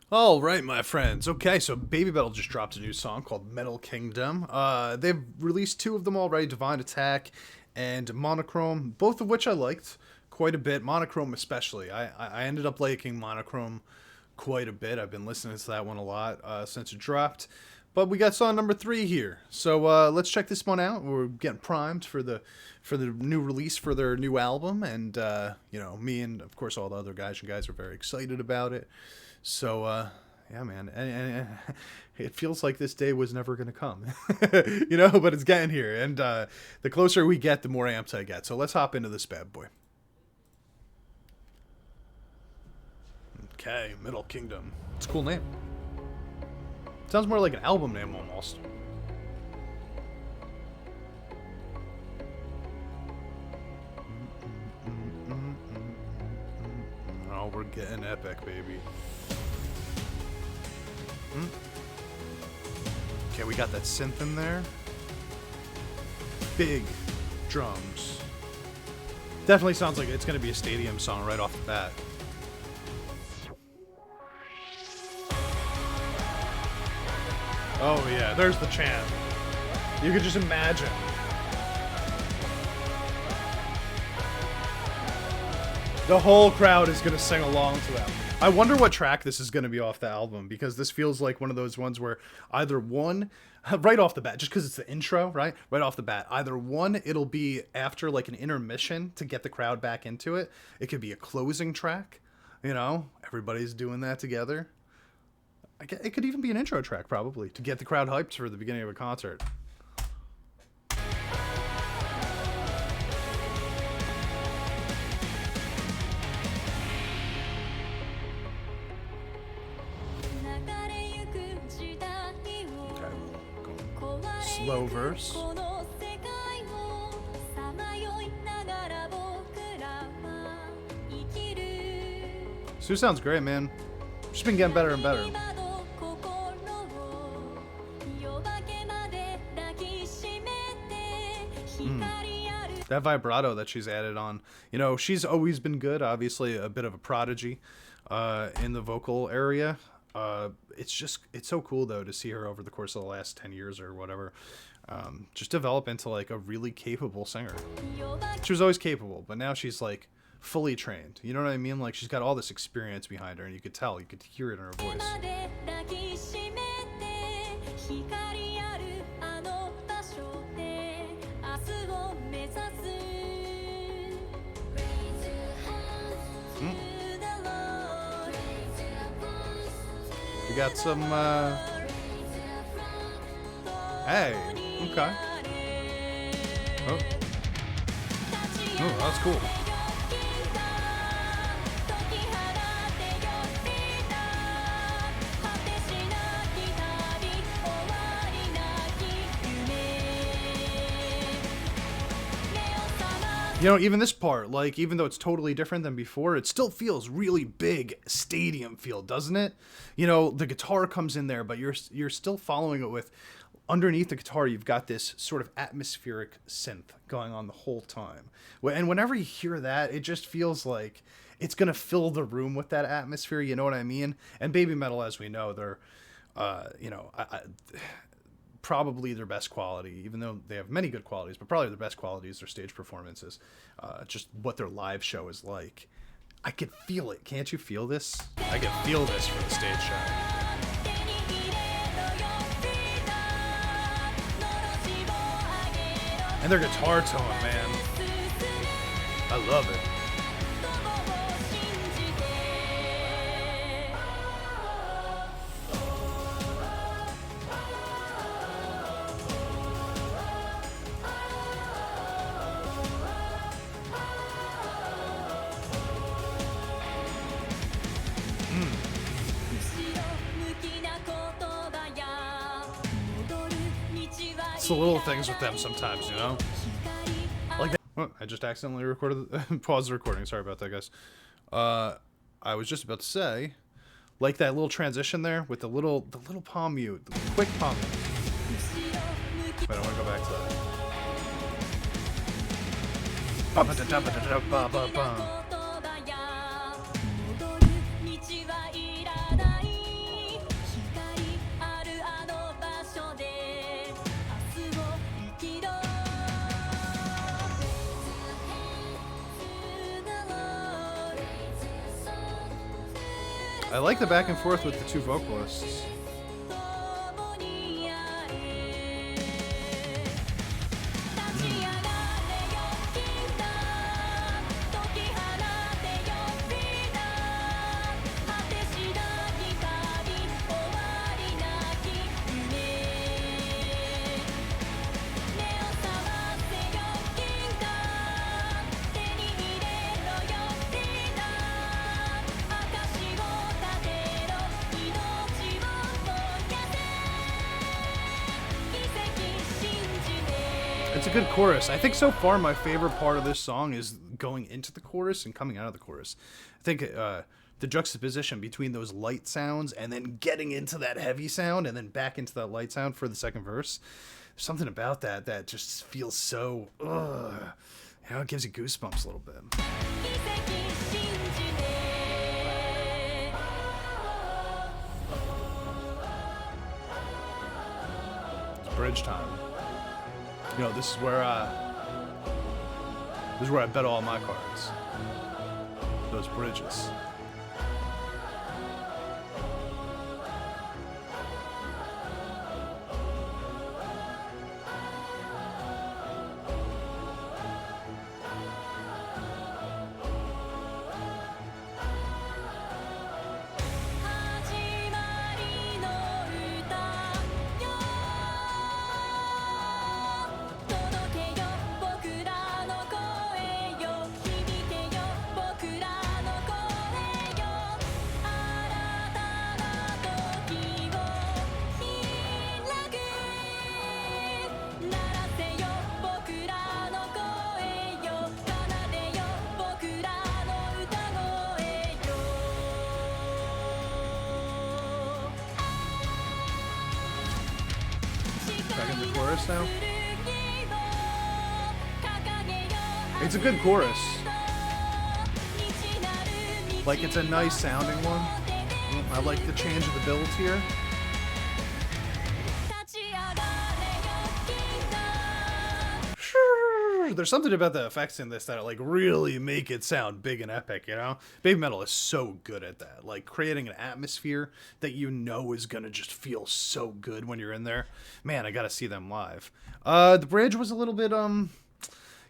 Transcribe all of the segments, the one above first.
All right, my friends. Okay, so Babymetal just dropped a new song called Metal Kingdom. They've released two of them already, Divine Attack and Monochrome, both of which I liked quite a bit. Monochrome especially. I ended up liking Monochrome quite a bit. I've been listening to that one a lot since it dropped. But we got song number 3 here, so let's check this one out. We're getting primed for the new release for their new album, and me and of course all the other guys and guys are very excited about it. So, yeah, man. And it feels like this day was never going to come, but it's getting here. And the closer we get, the more amped I get. So let's hop into this bad boy. Okay, Middle Kingdom. It's a cool name. Sounds more like an album name almost. Oh, we're getting epic, baby. Okay, we got that synth in there. Big drums. Definitely sounds like it's going to be a stadium song right off the bat. Oh yeah, there's the chant. You could just imagine. The whole crowd is going to sing along to them. I wonder what track this is going to be off the album, because this feels like one of those ones where either one, right off the bat, just because it's the intro, right off the bat, either one, it'll be after like an intermission to get the crowd back into it. It could be a closing track, everybody's doing that together. It could even be an intro track, probably, to get the crowd hyped for the beginning of a concert. Slow verse. Sue sounds great, man. She's been getting better and better. That vibrato that she's added on, she's always been good. Obviously, a bit of a prodigy in the vocal area. It's so cool though to see her over the course of the last 10 years or whatever, just develop into like a really capable singer. She was always capable, but now she's like fully trained. You know what I mean? Like she's got all this experience behind her, and you could hear it in her voice. We got some, hey, okay. Oh, that's cool. Even this part, like, even though it's totally different than before, it still feels really big stadium feel, doesn't it? The guitar comes in there, but you're still following it with, underneath the guitar, you've got this sort of atmospheric synth going on the whole time. And whenever you hear that, it just feels like it's going to fill the room with that atmosphere, you know what I mean? And Babymetal, as we know, they're, probably their best quality, even though they have many good qualities, but probably their best quality is their stage performances. Just what their live show is like. I can feel it. Can't you feel this? I can feel this for the stage show. And their guitar tone, man. I love it. It's the little things with them sometimes, Like that. Oh, I just accidentally paused the recording. Sorry about that, guys. I was just about to say, like that little transition there with the little palm mute, the quick palm mute. Wait, I want to go back to that. I like the back and forth with the two vocalists. It's a good chorus. I think so far my favorite part of this song is going into the chorus and coming out of the chorus. I think the juxtaposition between those light sounds and then getting into that heavy sound and then back into that light sound for the second verse. There's something about that that just feels so, it gives you goosebumps a little bit. It's bridge time. You know, this is where I bet all my cards. Those bridges. Back in the chorus now. It's a good chorus. Like, it's a nice sounding one. I like the change of the build here. There's something about the effects in this that like really make it sound big and epic, you know? Babymetal is so good at that. Like creating an atmosphere that you know is gonna just feel so good when you're in there. Man, I gotta see them live. The bridge was a little bit,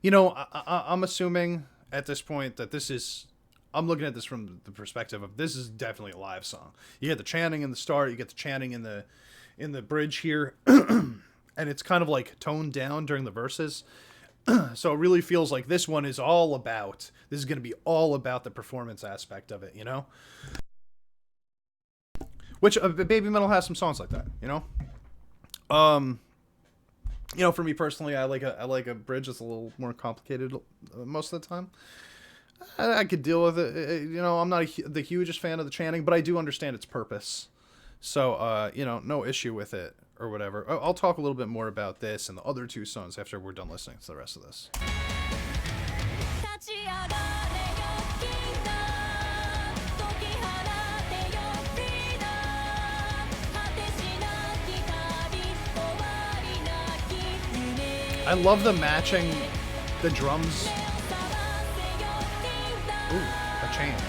you know, I'm assuming at this point that this is, I'm looking at this from the perspective of this is definitely a live song. You get the chanting in the start, you get the chanting in the bridge here, and it's kind of like toned down during the verses. So it really feels like this one is all about, this is going to be all about the performance aspect of it, you know? Which, Babymetal has some songs like that, you know? You know, for me personally, I like a bridge that's a little more complicated most of the time. I could deal with it, you know, I'm not the hugest fan of the chanting, but I do understand its purpose. So, you know, no issue with it. Or whatever. I'll talk a little bit more about this and the other two songs after we're done listening to the rest of this. I love the matching, the drums. Ooh, a change.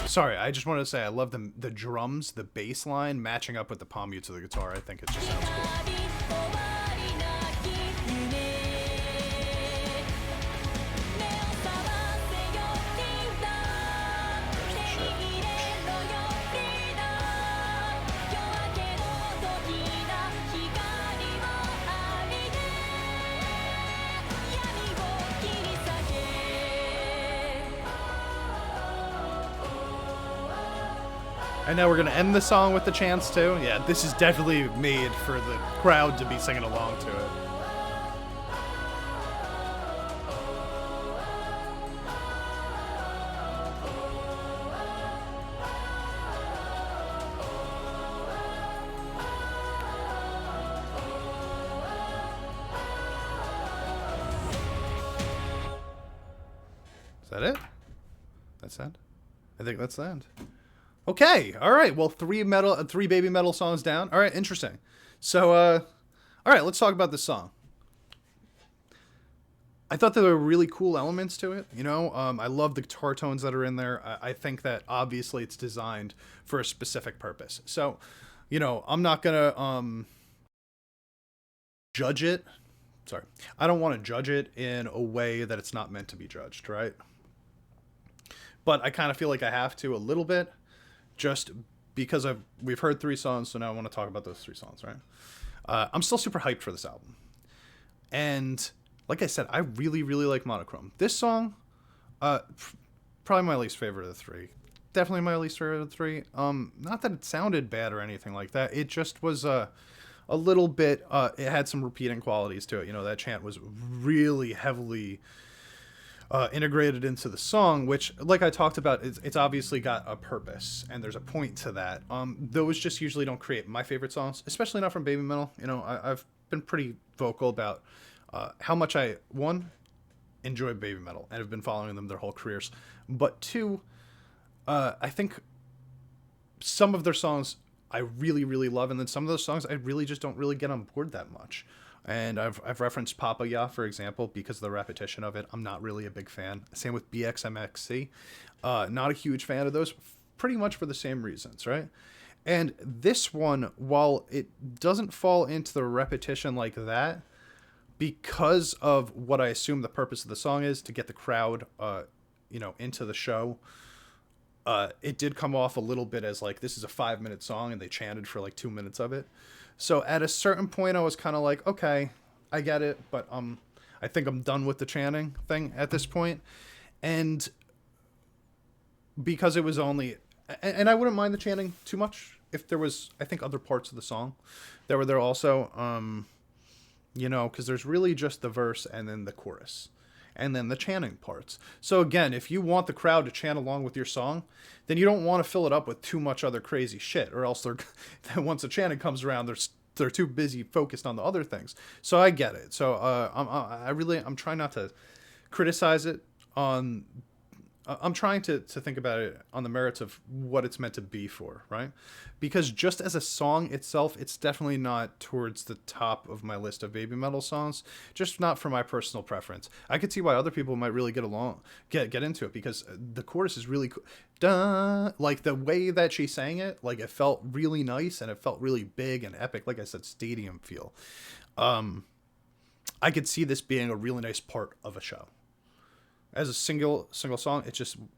Sorry, I just wanted to say I love the drums, the bass line matching up with the palm mute to the guitar. I think it just sounds cool. And now we're going to end the song with the chants, too. Yeah, this is definitely made for the crowd to be singing along to it. Is that it? That's it? I think that's the end. Okay, all right. Well, three Babymetal songs down. All right, interesting. So, all right, let's talk about this song. I thought there were really cool elements to it. I love the guitar tones that are in there. I think that obviously it's designed for a specific purpose. So, I'm not gonna judge it. Sorry, I don't want to judge it in a way that it's not meant to be judged, right? But I kind of feel like I have to a little bit, just because we've heard three songs, so now I want to talk about those three songs, right? I'm still super hyped for this album, and like I said, I really really like Monochrome. This song, uh, probably my least favorite of the three. Definitely my least favorite of the three. Not that it sounded bad or anything like that. It just was a little bit. It had some repeating qualities to it. That chant was really heavily integrated into the song, which, like I talked about, it's obviously got a purpose and there's a point to that. Those just usually don't create my favorite songs, especially not from Babymetal. I've been pretty vocal about how much I, one, enjoy Babymetal and have been following them their whole careers, but two, I think some of their songs I really really love, and then some of those songs I really just don't really get on board that much. And I've referenced Papa Ya, for example, because of the repetition of it. I'm not really a big fan. Same with BXMXC. Not a huge fan of those, pretty much for the same reasons, right? And this one, while it doesn't fall into the repetition like that, because of what I assume the purpose of the song is to get the crowd, into the show, it did come off a little bit as like this is a 5 minute song and they chanted for like 2 minutes of it. So at a certain point, I was kind of like, okay, I get it, but I think I'm done with the chanting thing at this point. And because it was only, and I wouldn't mind the chanting too much if there was, I think, other parts of the song that were there also, because there's really just the verse and then the chorus and then the chanting parts. So again, if you want the crowd to chant along with your song, then you don't want to fill it up with too much other crazy shit, or else they're once the chanting comes around, they're too busy focused on the other things. So I get it. So I'm trying not to criticize it on. I'm trying to think about it on the merits of what it's meant to be for, right? Because just as a song itself, it's definitely not towards the top of my list of Babymetal songs. Just not for my personal preference. I could see why other people might really get into it, because the chorus is really cool. Duh, like the way that she sang it, like it felt really nice and it felt really big and epic. Like I said, stadium feel. I could see this being a really nice part of a show. As a single song,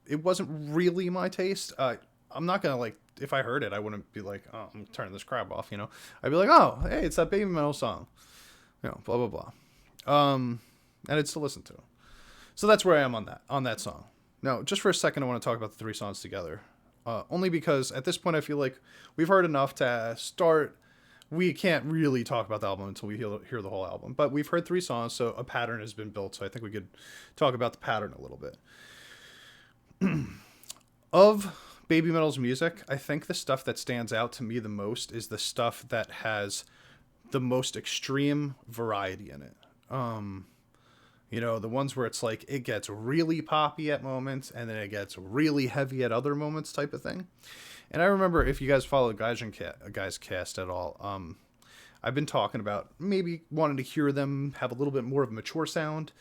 it wasn't really my taste. I'm not gonna, like, if I heard it, I wouldn't be like, oh, I'm turning this crap off. I'd be like, oh, hey, it's that Babymetal song, blah blah blah, and it's to listen to. So that's where I am on that song. Now, just for a second, I want to talk about the three songs together, only because at this point I feel like we've heard enough to start. We can't really talk about the album until we hear the whole album. But we've heard three songs, so a pattern has been built. So I think we could talk about the pattern a little bit. Of Babymetal's music, I think the stuff that stands out to me the most is the stuff that has the most extreme variety in it. The ones where it's like it gets really poppy at moments and then it gets really heavy at other moments, type of thing. And I remember, if you guys follow Guys Cast at all, I've been talking about maybe wanting to hear them have a little bit more of a mature sound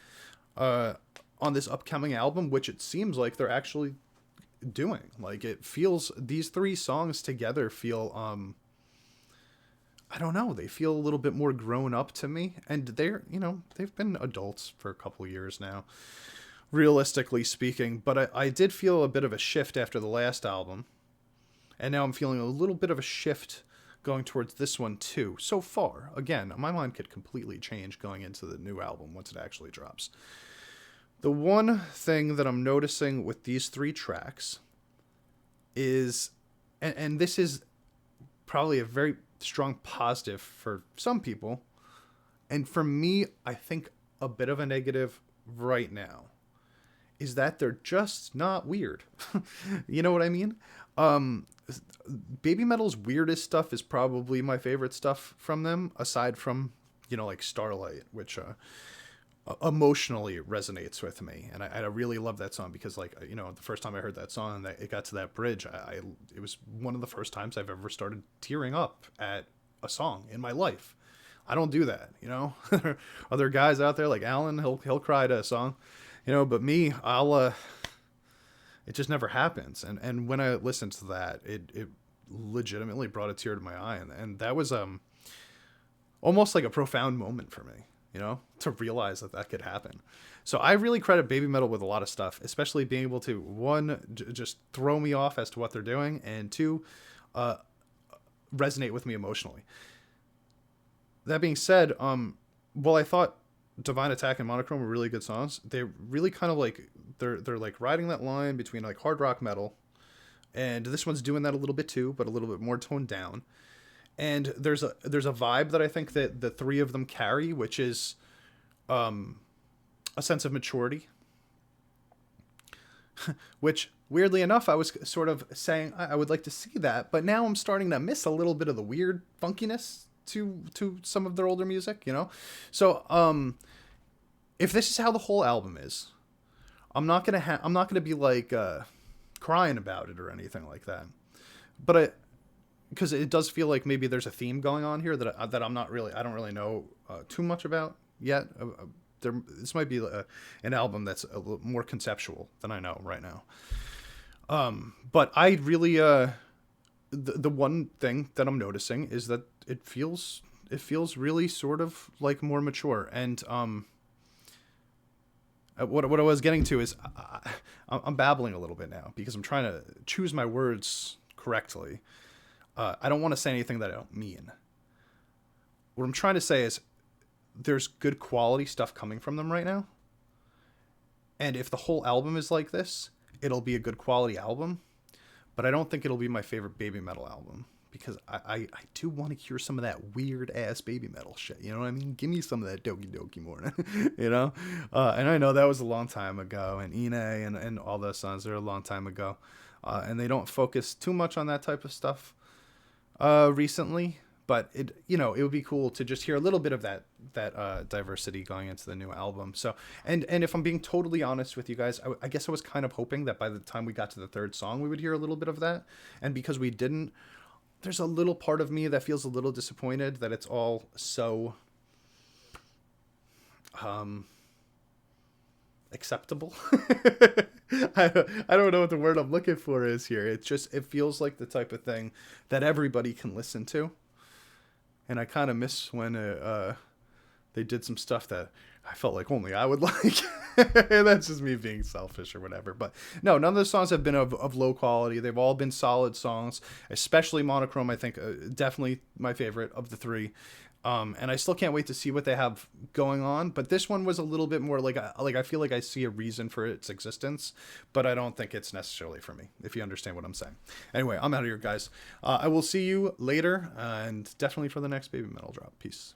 on this upcoming album, which it seems like they're actually doing. Like, it feels, these three songs together feel, I don't know, they feel a little bit more grown up to me. And they've been adults for a couple of years now, realistically speaking. But I did feel a bit of a shift after the last album. And now I'm feeling a little bit of a shift going towards this one too. So far, again, my mind could completely change going into the new album once it actually drops. The one thing that I'm noticing with these three tracks is, and this is probably a very strong positive for some people, and for me, I think a bit of a negative right now, is that they're just not weird. You know what I mean? Babymetal's weirdest stuff is probably my favorite stuff from them, aside from, like Starlight, which emotionally resonates with me. And I really love that song because, like, the first time I heard that song and that it got to that bridge, it was one of the first times I've ever started tearing up at a song in my life. I don't do that, you know. Other guys out there like Alan, he'll cry to a song, you know, but me, it just never happens. And when I listened to that, it legitimately brought a tear to my eye, and that was almost like a profound moment for me, you know, to realize that that could happen. So I really credit Babymetal with a lot of stuff, especially being able to, one, just throw me off as to what they're doing, and two, resonate with me emotionally. That being said, while I thought Divine Attack and Monochrome were really good songs, they really kind of like they're like riding that line between like hard rock metal, and this one's doing that a little bit too, but a little bit more toned down. And there's a vibe that I think that the three of them carry, which is a sense of maturity. Which, weirdly enough, I was sort of saying I would like to see that, but now I'm starting to miss a little bit of the weird funkiness to some of their older music, you know. So if this is how the whole album is, I'm not gonna be like crying about it or anything like that. But because it does feel like maybe there's a theme going on here that I don't really know too much about yet. This might be an album that's a little more conceptual than I know right now. But I really the one thing that I'm noticing is that it feels really sort of like more mature. And what I was getting to is I'm babbling a little bit now because I'm trying to choose my words correctly. I don't want to say anything that I don't mean. What I'm trying to say is there's good quality stuff coming from them right now. And if the whole album is like this, it'll be a good quality album. But I don't think it'll be my favorite Babymetal album. Because I do want to hear some of that weird ass Babymetal shit. You know what I mean? Give me some of that Doki Doki Morning. You know? And I know that was a long time ago. And Ine and all those songs, they're a long time ago. And they don't focus too much on that type of stuff recently. But it would be cool to just hear a little bit of that diversity going into the new album. So, and if I'm being totally honest with you guys, I guess I was kind of hoping that by the time we got to the third song, we would hear a little bit of that. And because we didn't, there's a little part of me that feels a little disappointed that it's all so acceptable. I don't know what the word I'm looking for is here. It feels like the type of thing that everybody can listen to. And I kind of miss when they did some stuff that I felt like only I would like. And that's just me being selfish or whatever. But no, none of the songs have been of low quality. They've all been solid songs, especially Monochrome, I think, definitely my favorite of the three. And I still can't wait to see what they have going on. But this one was a little bit more like I feel like I see a reason for its existence, but I don't think it's necessarily for me, if you understand what I'm saying. Anyway, I'm out of here, guys. I will see you later, and definitely for the next Babymetal drop. Peace.